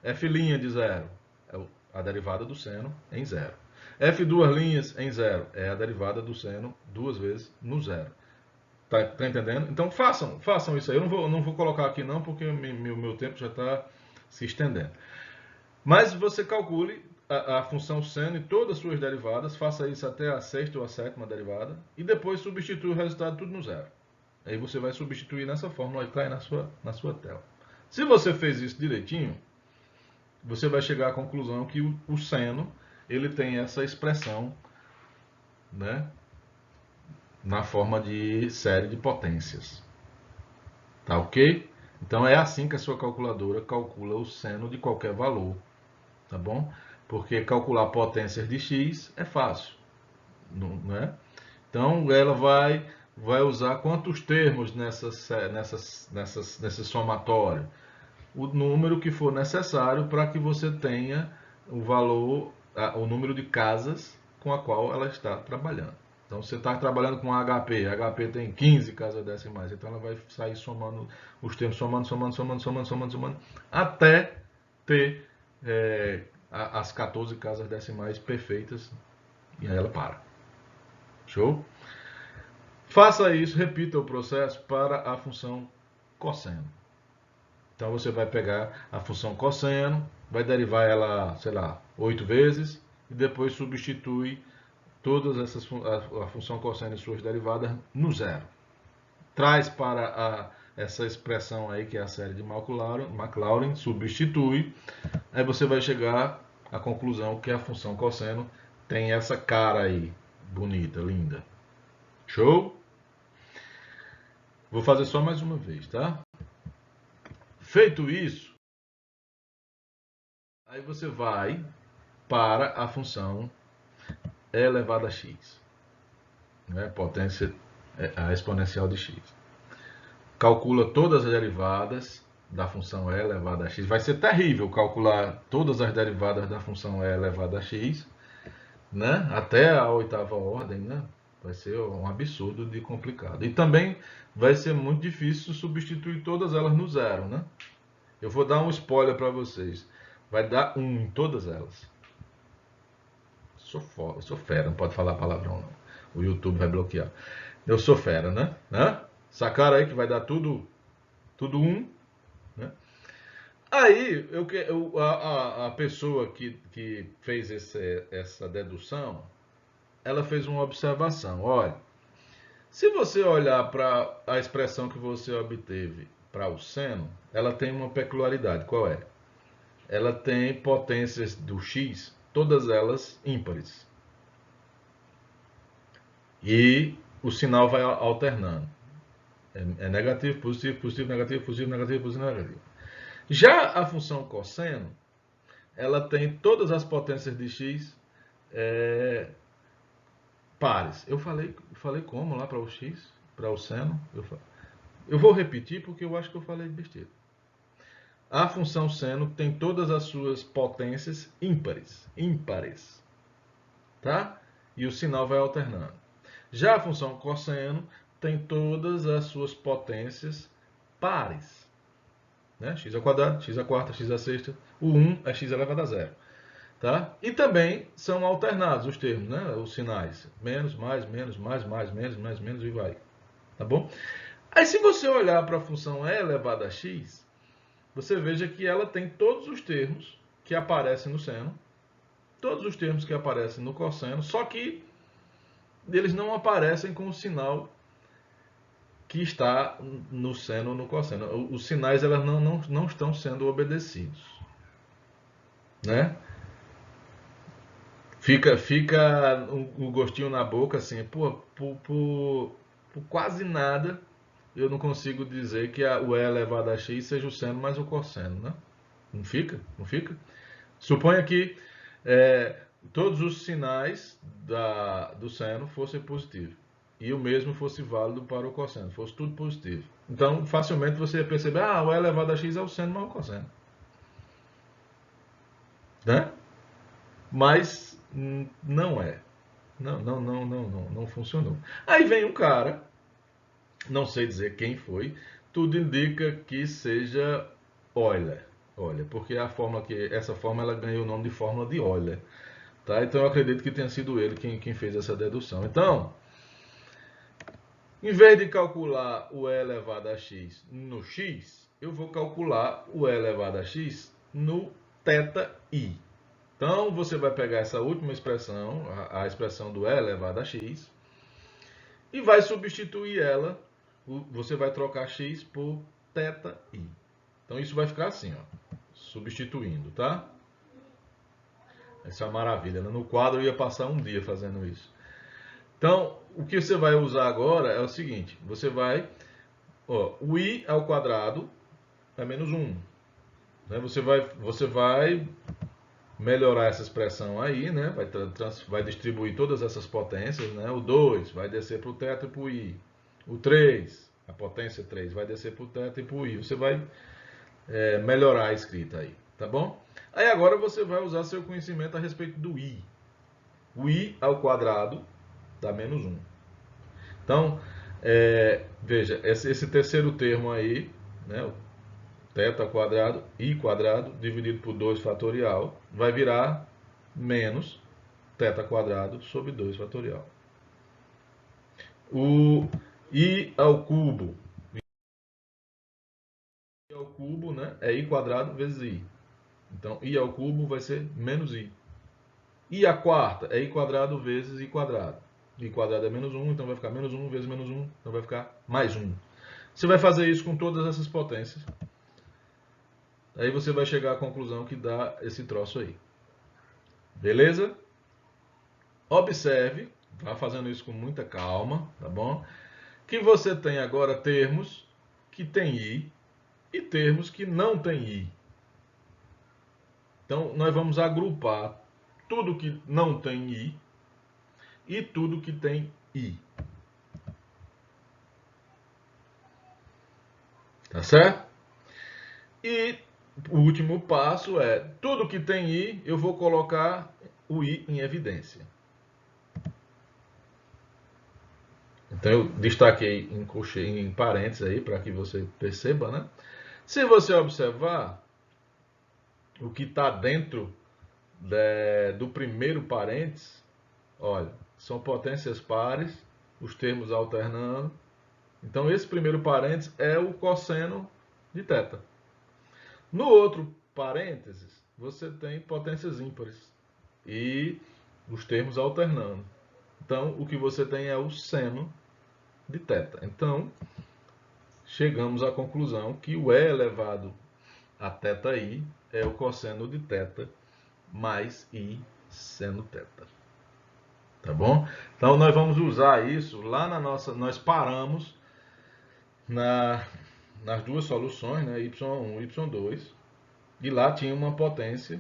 F' de 0 é a derivada do seno em 0. F duas linhas em 0 é a derivada do seno duas vezes no 0. Tá entendendo? Então façam isso aí. Eu não vou colocar aqui não, porque o meu tempo já está se estendendo. Mas você calcule a função seno e todas as suas derivadas, faça isso até a sexta ou a sétima derivada, e depois substitui o resultado tudo no zero. Aí você vai substituir nessa fórmula que está aí na sua tela. Se você fez isso direitinho, você vai chegar à conclusão que o seno ele tem essa expressão, né, na forma de série de potências. Tá ok? Então é assim que a sua calculadora calcula o seno de qualquer valor. Tá bom? Porque calcular potências de x é fácil, não é? Então ela vai usar quantos termos nesse somatório? O número que for necessário para que você tenha o valor, o número de casas com a qual ela está trabalhando. Então você está trabalhando com HP tem 15 casas decimais, então ela vai sair somando os termos, somando, até ter as 14 casas decimais perfeitas e aí ela para. Show? Faça isso, repita o processo para a função cosseno. Então você vai pegar a função cosseno, vai derivar ela, sei lá, 8 vezes e depois substitui todas essas a função cosseno e suas derivadas no zero. Traz para essa expressão aí que é a série de Maclaurin, substitui, aí você vai chegar à conclusão que a função cosseno tem essa cara aí, bonita, linda. Show? Vou fazer só mais uma vez, tá? Feito isso, aí você vai para a função e elevado a x, né? Potência a exponencial de x. Calcula todas as derivadas da função e elevado a x. Vai ser terrível calcular todas as derivadas da função e elevado a x, né? Até a oitava ordem, né? Vai ser um absurdo de complicado. E também vai ser muito difícil substituir todas elas no zero, né? Eu vou dar um spoiler para vocês. Vai dar 1 em todas elas. Eu sou fera, não pode falar palavrão não. O YouTube vai bloquear. Eu sou fera, né? Sacaram aí que vai dar tudo 1, né? Aí a pessoa que fez essa dedução, ela fez uma observação. Olha, se você olhar para a expressão que você obteve para o seno, ela tem uma peculiaridade. Qual é? Ela tem potências do x, todas elas ímpares. E o sinal vai alternando. É negativo, positivo, positivo, negativo, positivo, negativo, positivo, negativo. Já a função cosseno, ela tem todas as potências de x pares. Eu falei como lá para o x, para o seno? Eu vou repetir porque eu acho que eu falei besteira. A função seno tem todas as suas potências ímpares, tá? E o sinal vai alternando. Já a função cosseno tem todas as suas potências pares, né? X ao quadrado, x à quarta, x à sexta. O 1 é x elevado a zero, tá? E também são alternados os termos, né? Os sinais. Menos, mais, menos, mais, menos e vai. Tá bom? Aí se você olhar para a função e elevado a x, você veja que ela tem todos os termos que aparecem no seno, todos os termos que aparecem no cosseno, só que eles não aparecem com o sinal que está no seno ou no cosseno. Os sinais elas não estão sendo obedecidos, né? Fica um gostinho na boca assim, por quase nada eu não consigo dizer que o E elevado a x seja o seno mais o cosseno, né? Não fica? Não fica? Suponha que todos os sinais do seno fossem positivos e o mesmo fosse válido para o cosseno, fosse tudo positivo. Então, facilmente você ia perceber, o E elevado a x é o seno mais o cosseno, né? Mas não é. Não funcionou. Aí vem um cara, não sei dizer quem foi, tudo indica que seja Euler. Olha, porque essa fórmula ela ganhou o nome de fórmula de Euler, tá? Então eu acredito que tenha sido ele quem fez essa dedução. Então, em vez de calcular o E elevado a x no x, eu vou calcular o E elevado a x no θi. Então, você vai pegar essa última expressão, a expressão do E elevado a x, e vai substituir ela, você vai trocar x por θi. Então, isso vai ficar assim, ó, substituindo, tá? Essa é uma maravilha, né? No quadro eu ia passar um dia fazendo isso. Então, o que você vai usar agora é o seguinte, você vai, o i ao quadrado é menos 1. Né? Você vai melhorar essa expressão aí, né? Vai distribuir todas essas potências, né? O 2 vai descer para o θ e para o i. O 3, a potência 3, vai descer para o θ e para o i. Você vai melhorar a escrita aí, tá bom? Aí agora você vai usar seu conhecimento a respeito do i. O i ao quadrado dá menos 1. Então, veja, esse terceiro termo aí, né? θ quadrado, I quadrado, dividido por 2 fatorial, vai virar menos θ quadrado sobre 2 fatorial. O I ao cubo, né, é I quadrado vezes I. Então, I ao cubo vai ser menos I. I à quarta é I quadrado vezes I quadrado. I quadrado é menos 1, então vai ficar menos 1 vezes menos 1, então vai ficar mais 1. Você vai fazer isso com todas essas potências. Aí você vai chegar à conclusão que dá esse troço aí. Beleza? Observe, vá fazendo isso com muita calma, tá bom? Que você tem agora termos que tem I e termos que não tem I. Então, nós vamos agrupar tudo que não tem I e tudo que tem I. Tá certo? E o último passo é, tudo que tem I, eu vou colocar o I em evidência. Então eu destaquei em parênteses aí para que você perceba, né? Se você observar o que está dentro do primeiro parênteses, olha, são potências pares, os termos alternando. Então esse primeiro parênteses é o cosseno de θ. No outro parênteses, você tem potências ímpares e os termos alternando. Então o que você tem é o seno de θ. Então chegamos à conclusão que o E elevado a θi é o cosseno de θ mais I seno θ. Tá bom? Então nós vamos usar isso lá na nossa... Nós paramos nas duas soluções, né, y1 e y2, e lá tinha uma potência,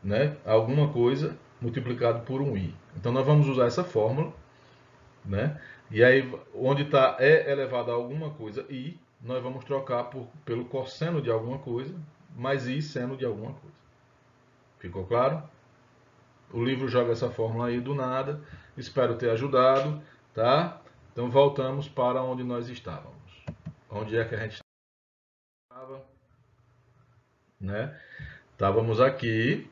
né, alguma coisa multiplicado por um i. Então nós vamos usar essa fórmula, né? E aí onde está E elevado a alguma coisa i, nós vamos trocar pelo cosseno de alguma coisa mais i seno de alguma coisa. Ficou claro? O livro joga essa fórmula aí do nada. Espero ter ajudado, tá? Então voltamos para onde nós estávamos. Onde é que a gente estava? Né? Estávamos aqui,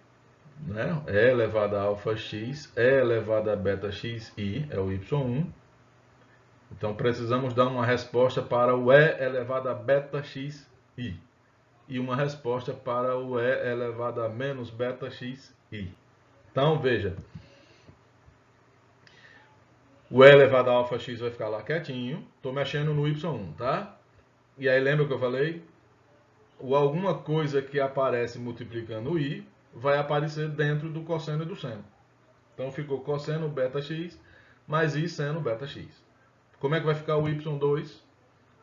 né? E elevado a alfa x, E elevado a beta x, i, é o y1. Então precisamos dar uma resposta para o E elevado a beta x, i. E uma resposta para o E elevado a menos beta x, i. Então veja, o E elevado a alfa x vai ficar lá quietinho. Estou mexendo no y1, tá? E aí lembra o que eu falei? O alguma coisa que aparece multiplicando o i vai aparecer dentro do cosseno e do seno. Então ficou cosseno beta x mais i seno beta x. Como é que vai ficar o y2?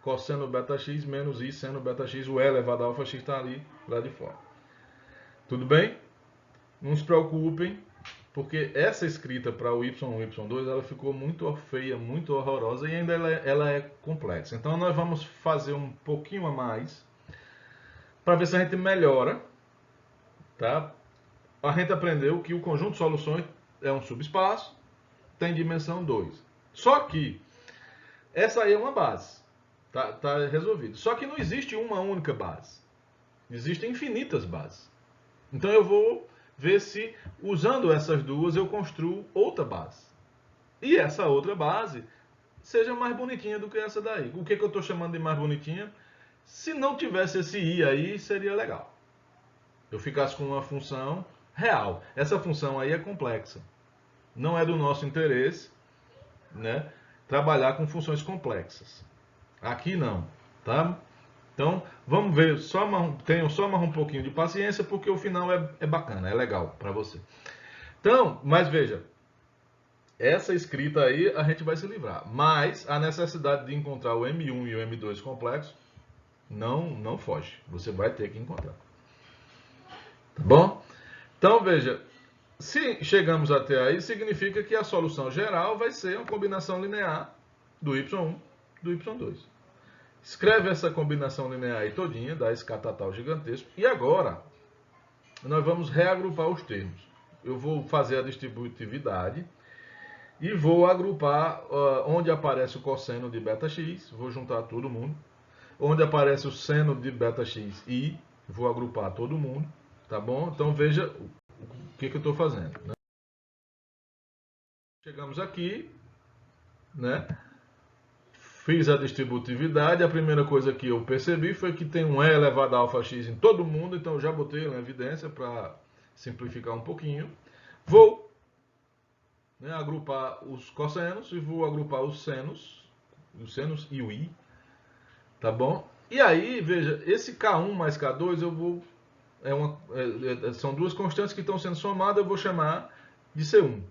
Cosseno beta x menos i seno beta x. O E elevado a alfa x está ali, lá de fora. Tudo bem? Não se preocupem, porque essa escrita para o y1 e y2 ela ficou muito feia, muito horrorosa e ainda ela é complexa. Então nós vamos fazer um pouquinho a mais para ver se a gente melhora, tá? A gente aprendeu que o conjunto de soluções é um subespaço, tem dimensão 2. Só que essa aí é uma base, tá resolvido. Só que não existe uma única base, existem infinitas bases. Então eu vou ver se, usando essas duas, eu construo outra base. E essa outra base seja mais bonitinha do que essa daí. O que eu estou chamando de mais bonitinha? Se não tivesse esse i aí, seria legal. Eu ficasse com uma função real. Essa função aí é complexa. Não é do nosso interesse, né, trabalhar com funções complexas. Aqui não, tá? Então, vamos ver, tenham só mais um pouquinho de paciência, porque o final é bacana, é legal para você. Então, mas veja, essa escrita aí a gente vai se livrar. Mas a necessidade de encontrar o M1 e o M2 complexo não foge. Você vai ter que encontrar. Tá bom? Então, veja, se chegamos até aí, significa que a solução geral vai ser uma combinação linear do y1 do y2. Escreve essa combinação linear aí todinha, dá esse catatal gigantesco. E agora, nós vamos reagrupar os termos. Eu vou fazer a distributividade e vou agrupar onde aparece o cosseno de beta x. Vou juntar todo mundo. onde aparece o seno de beta x e vou agrupar todo mundo, tá bom? Então veja o que eu estou fazendo, né? Chegamos aqui, né? Fiz a distributividade, a primeira coisa que eu percebi foi que tem um e elevado a alfa x em todo mundo, então eu já botei em evidência para simplificar um pouquinho. Vou, né, agrupar os cossenos e vou agrupar os senos e o i, tá bom? E aí, veja, esse K1 mais K2 eu vou são duas constantes que estão sendo somadas, eu vou chamar de C1.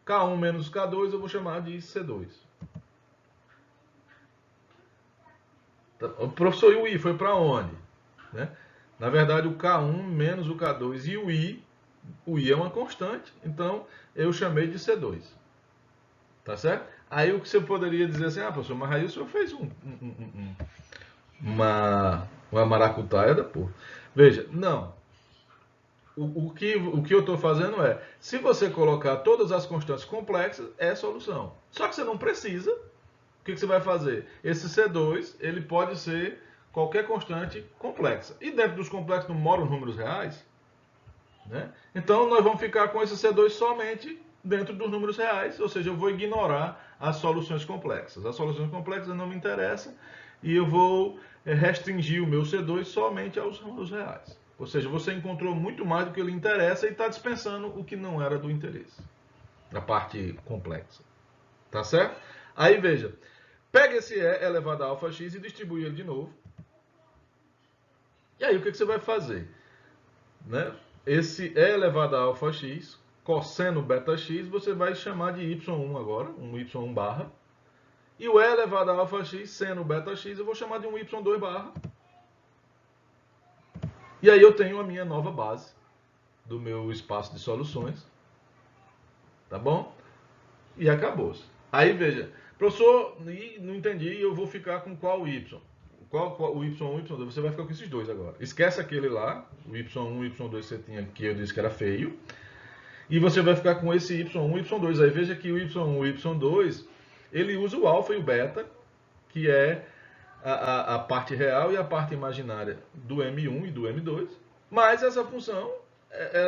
K1 menos K2 eu vou chamar de C2. O professor, e o I foi para onde? Né? Na verdade, o K1 menos o K2 e o I é uma constante, então eu chamei de C2. Tá certo? Aí o que você poderia dizer assim, professor, mas aí o senhor fez uma maracutaia da porra. Veja, não. O que eu estou fazendo é, se você colocar todas as constantes complexas, é solução. Só que você não precisa. O que você vai fazer? Esse C2, ele pode ser qualquer constante complexa. E dentro dos complexos não moram números reais, né? Então nós vamos ficar com esse C2 somente dentro dos números reais, ou seja, eu vou ignorar as soluções complexas. As soluções complexas não me interessam e eu vou restringir o meu C2 somente aos números reais. Ou seja, você encontrou muito mais do que lhe interessa e está dispensando o que não era do interesse, a parte complexa. Tá certo? Aí veja, pega esse E elevado a alfa x e distribui ele de novo. E aí o que você vai fazer? Né? Esse E elevado a alfa x, cosseno beta x, você vai chamar de y1 agora, um y1 barra. E o E elevado a alfa x, seno beta x, eu vou chamar de um y2 barra. E aí eu tenho a minha nova base do meu espaço de soluções. Tá bom? E acabou-se. Aí veja, professor, não entendi, eu vou ficar com qual y? Qual o y1 e o y2? Você vai ficar com esses dois agora. Esquece aquele lá, o y1 e o y2 que você tinha, que eu disse que era feio. E você vai ficar com esse y1 e y2. Aí veja que o y1 e o y2, ele usa o alfa e o beta, que é a parte real e a parte imaginária do M1 e do M2. Mas essa função,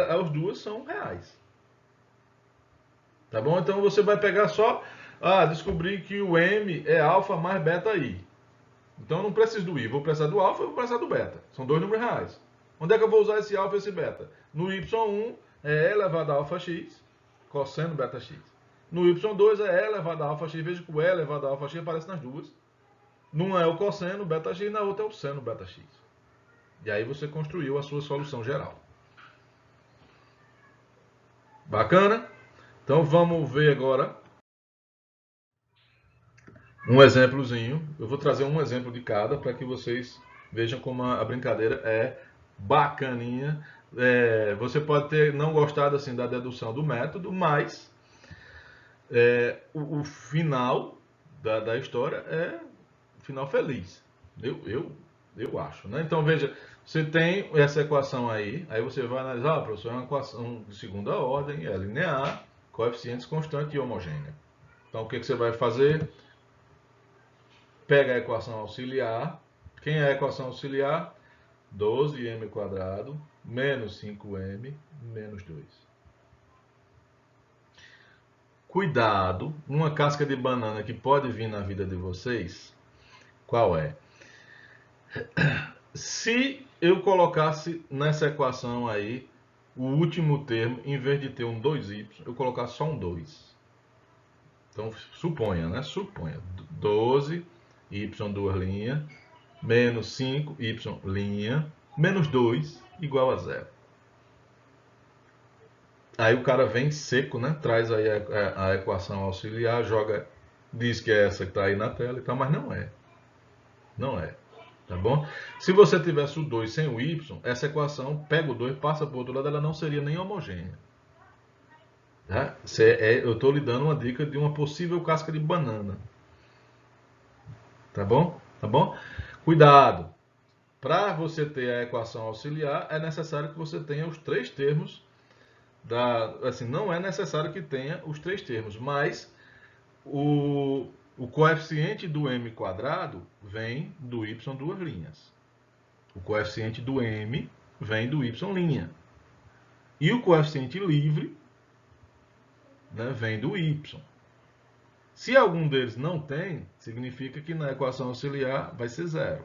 as duas são reais. Tá bom? Então você vai pegar só, descobrir que o M é alfa mais beta I. Então eu não preciso do I, vou precisar do alfa e vou precisar do beta. São dois números reais. Onde é que eu vou usar esse alfa e esse beta? No y1 é E elevado a alfa x, cosseno beta x. No y2 é E elevado a alfa x, veja que o E elevado a alfa x aparece nas duas. Numa é o cosseno beta x, na outra é o seno beta x. E aí você construiu a sua solução geral. Bacana? Então vamos ver agora um exemplozinho. Eu vou trazer um exemplo de cada para que vocês vejam como a brincadeira é bacaninha. Você pode ter não gostado assim da dedução do método, mas o final da história é um final feliz. Eu acho, né? Então veja, você tem essa equação aí você vai analisar, professor, é uma equação de segunda ordem, é linear, coeficientes constantes e homogênea. Então o que você vai fazer? Pega a equação auxiliar. Quem é a equação auxiliar? 12m² menos 5m menos 2. Cuidado, uma casca de banana que pode vir na vida de vocês, qual é? Se eu colocasse nessa equação aí o último termo, em vez de ter um 2y, eu colocar só um 2. Então suponha, né? Suponha 12 y duas linhas, menos 5y linha, menos 2 igual a 0. Aí o cara vem seco, né? Traz aí a equação auxiliar, joga, diz que é essa que está aí na tela e tal, mas não é. Não é. Tá bom? Se você tivesse o 2 sem o y, essa equação pega o 2, passa para o outro lado, ela não seria nem homogênea. Tá? Eu estou lhe dando uma dica de uma possível casca de banana. Tá bom? Tá bom? Cuidado! Para você ter a equação auxiliar, é necessário que você tenha os três termos. Assim, não é necessário que tenha os três termos, mas O coeficiente do m quadrado vem do y duas linhas. O coeficiente do m vem do y'. E o coeficiente livre, né, vem do y. Se algum deles não tem, significa que na equação auxiliar vai ser zero.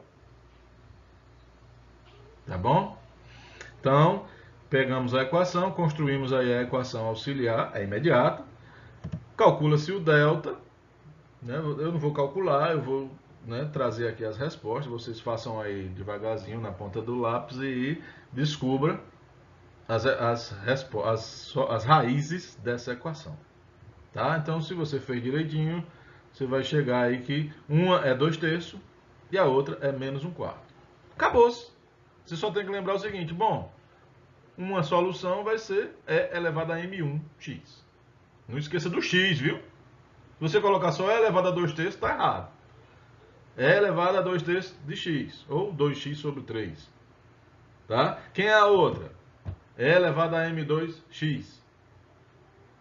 Tá bom? Então, pegamos a equação, construímos aí a equação auxiliar, é imediata. Calcula-se o delta. Né? Eu não vou calcular, eu vou, né, trazer aqui as respostas. Vocês façam aí devagarzinho na ponta do lápis e descubra as raízes dessa equação. Tá? Então, se você fez direitinho, você vai chegar aí que uma é 2/3 e a outra é menos 1/4. Acabou-se. Você só tem que lembrar o seguinte, bom, uma solução vai ser e elevado a m1x. Não esqueça do x, viu? Se você colocar só e elevado a 2/3, está errado. E elevado a 2/3 de x, ou 2x sobre 3. Tá? Quem é a outra? E elevado a m2x.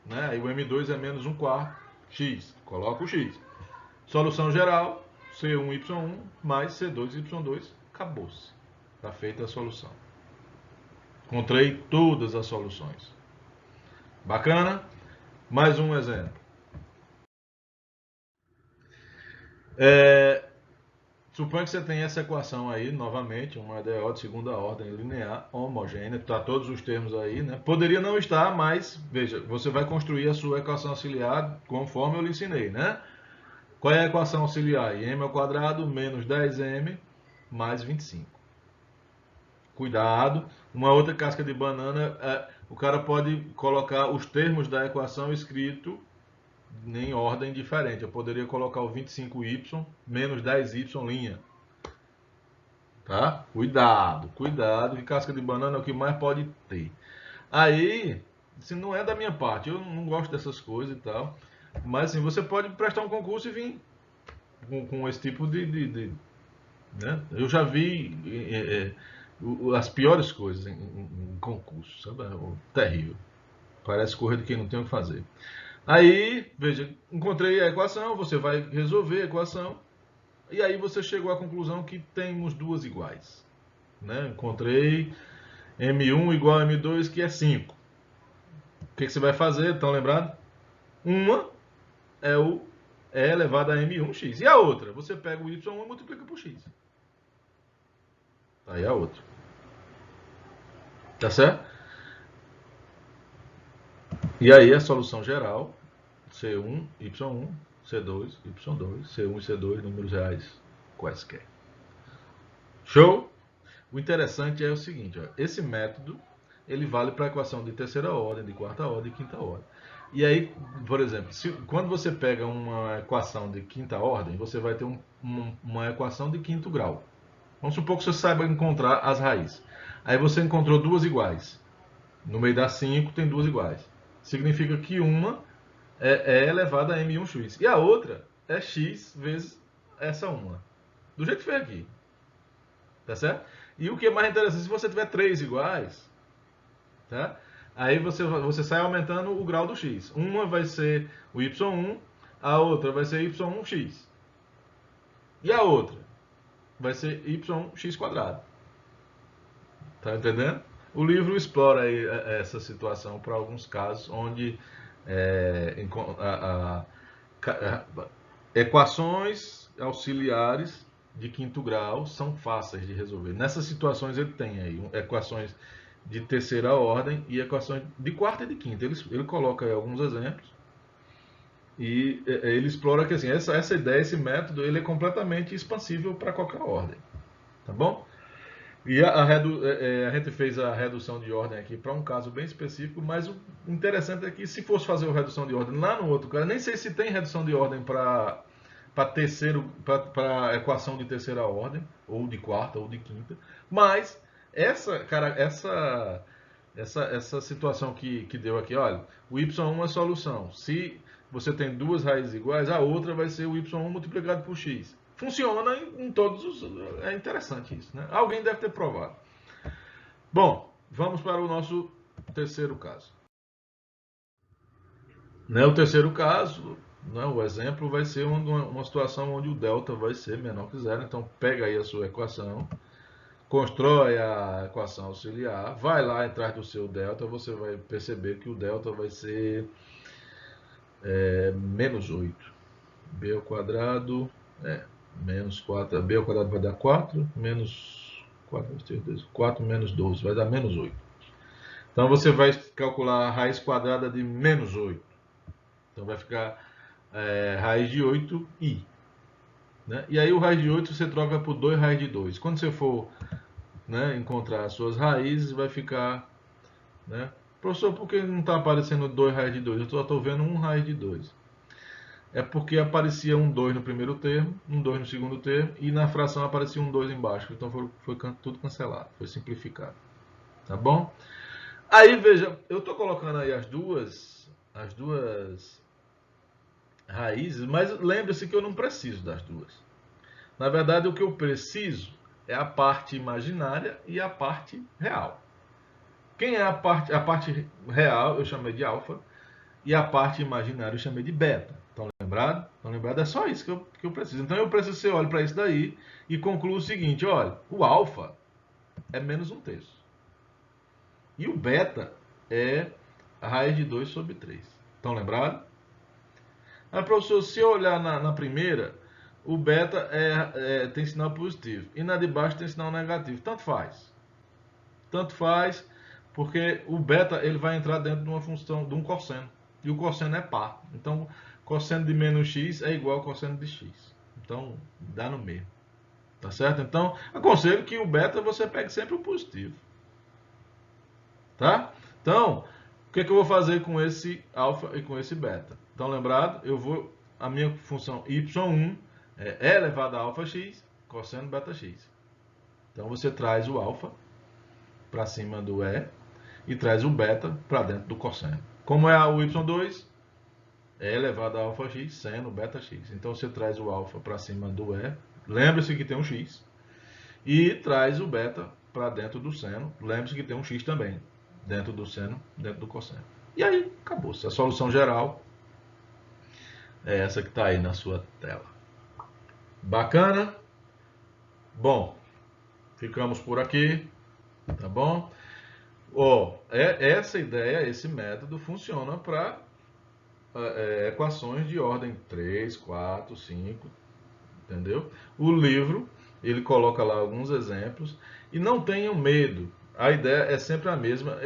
Né? E o m2 é menos 1/4 x. Coloca o x. Solução geral, C1y1 mais C2y2. Acabou-se. Está feita a solução. Encontrei todas as soluções. Bacana? Mais um exemplo. Suponha que você tem essa equação aí, novamente, uma EDO de segunda ordem linear, homogênea, está todos os termos aí, né? Poderia não estar, mas, veja, você vai construir a sua equação auxiliar conforme eu lhe ensinei, né? Qual é a equação auxiliar? M² menos 10m mais 25. Cuidado, uma outra casca de banana, o cara pode colocar os termos da equação escrito em ordem diferente. Eu poderia colocar o 25y menos 10y'. Tá? Cuidado, que casca de banana é o que mais pode ter. Aí, se não é da minha parte, eu não gosto dessas coisas e tal. Mas assim, você pode prestar um concurso e vir com esse tipo né? Eu já vi as piores coisas em concurso, sabe? Terrível. Parece correr de quem não tem o que fazer. Aí, veja, encontrei a equação, você vai resolver a equação, e aí você chegou à conclusão que temos duas iguais. Né? Encontrei M1 igual a M2, que é 5. O que você vai fazer? Estão lembrados? Uma é o E elevado a M1x. E a outra? Você pega o Y1 e multiplica por x. Aí a outra. Tá certo? E aí a solução geral, C1, Y1, C2, Y2, C1 e C2, números reais quaisquer. Show? O interessante é o seguinte, ó, esse método ele vale para a equação de terceira ordem, de quarta ordem e quinta ordem. E aí, por exemplo, quando você pega uma equação de quinta ordem, você vai ter uma equação de quinto grau. Vamos supor que você saiba encontrar as raízes. Aí você encontrou duas iguais. No meio das 5 tem duas iguais. Significa que uma é elevada a m1x. E a outra é x vezes essa uma. Do jeito que foi aqui. Tá certo? E o que é mais interessante, se você tiver três iguais, tá? Aí você sai aumentando o grau do x. Uma vai ser o y1, a outra vai ser y1x. E a outra vai ser y(x²). Tá entendendo? O livro explora aí essa situação para alguns casos onde equações auxiliares de quinto grau são fáceis de resolver. Nessas situações ele tem aí equações de terceira ordem e equações de quarta e de quinta. Ele coloca aí alguns exemplos e ele explora que assim, essa ideia, esse método, ele é completamente expansível para qualquer ordem. Tá bom? E a gente fez a redução de ordem aqui para um caso bem específico, mas o interessante é que se fosse fazer a redução de ordem lá no outro caso, nem sei se tem redução de ordem para a equação de terceira ordem, ou de quarta, ou de quinta, mas essa situação que deu aqui, olha, o y1 é solução. Se você tem duas raízes iguais, a outra vai ser o y1 multiplicado por x. Funciona em todos os... É interessante isso, né? Alguém deve ter provado. Bom, vamos para o nosso terceiro caso. Né, o terceiro caso, né? O exemplo vai ser uma situação onde o delta vai ser menor que zero. Então, pega aí a sua equação, constrói a equação auxiliar, vai lá atrás do seu delta, você vai perceber que o delta vai ser menos 8. B ao quadrado menos 4. B ao quadrado vai dar 4, menos 4, 4 menos 12, vai dar menos 8. Então você vai calcular a raiz quadrada de menos 8. Então vai ficar raiz de 8i. Né? E aí o raiz de 8 você troca por 2 raiz de 2. Quando você for, né, encontrar as suas raízes, vai ficar... Né? Professor, por que não está aparecendo 2 raiz de 2? Eu só estou vendo 1 raiz de 2. É porque aparecia um 2 no primeiro termo, um 2 no segundo termo, e na fração aparecia um 2 embaixo. Então foi tudo cancelado, foi simplificado. Tá bom? Aí veja, eu estou colocando aí as duas raízes, mas lembre-se que eu não preciso das duas. Na verdade, o que eu preciso é a parte imaginária e a parte real. Quem é a parte real eu chamei de alfa, e a parte imaginária eu chamei de beta. Estão lembrados? Estão lembrados? É só isso que eu preciso. Então eu preciso que você olhe para isso daí e conclua o seguinte: olha, o alfa é menos 1/3. E o beta é a raiz de 2 sobre 3. Estão lembrados? Mas, professor, se eu olhar na primeira, o beta tem sinal positivo. E na de baixo tem sinal negativo. Tanto faz. Tanto faz, porque o beta ele vai entrar dentro de uma função, de um cosseno. E o cosseno é par. Então, cosseno de menos x é igual ao cosseno de x. Então, dá no mesmo. Tá certo? Então, aconselho que o beta você pegue sempre o positivo. Tá? Então, o que, que eu vou fazer com esse alfa e com esse beta? Então, lembrado, a minha função y1 é e elevado a alfa x, cosseno beta x. Então, você traz o alfa para cima do e traz o beta para dentro do cosseno. Como é o y2? É elevado a alfa x, seno beta x. Então, você traz o alfa para cima do lembre-se que tem um x, e traz o beta para dentro do seno, lembre-se que tem um x também, dentro do seno, dentro do cosseno. E aí, acabou-se. A solução geral é essa que está aí na sua tela. Bacana? Bom, ficamos por aqui, tá bom? Essa ideia, esse método funciona para equações de ordem 3, 4, 5, entendeu? O livro, ele coloca lá alguns exemplos, e não tenham medo, a ideia é sempre a mesma.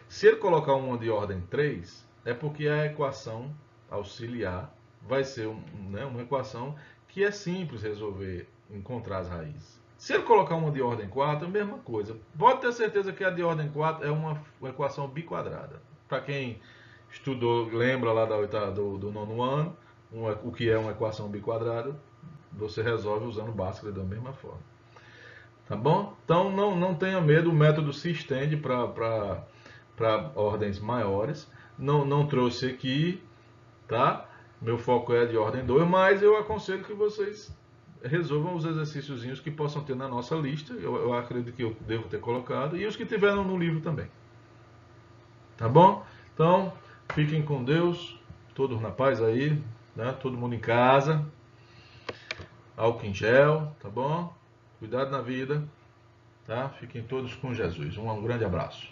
Se ele colocar uma de ordem 3, é porque a equação auxiliar vai ser uma equação que é simples resolver, encontrar as raízes. Se ele colocar uma de ordem 4, é a mesma coisa. Pode ter certeza que a de ordem 4 é uma equação biquadrada. Para quem estudou, lembra lá do nono ano, o que é uma equação biquadrada, você resolve usando Bhaskara da mesma forma. Tá bom? Então não tenha medo, o método se estende para ordens maiores. Não trouxe aqui, tá? Meu foco é de ordem 2, mas eu aconselho que vocês resolvam os exercíciozinhos que possam ter na nossa lista. Eu acredito que eu devo ter colocado, e os que tiveram no livro também. Tá bom? Então, fiquem com Deus, todos na paz aí, né? Todo mundo em casa. Álcool em gel, tá bom? Cuidado na vida, tá? Fiquem todos com Jesus. Um grande abraço.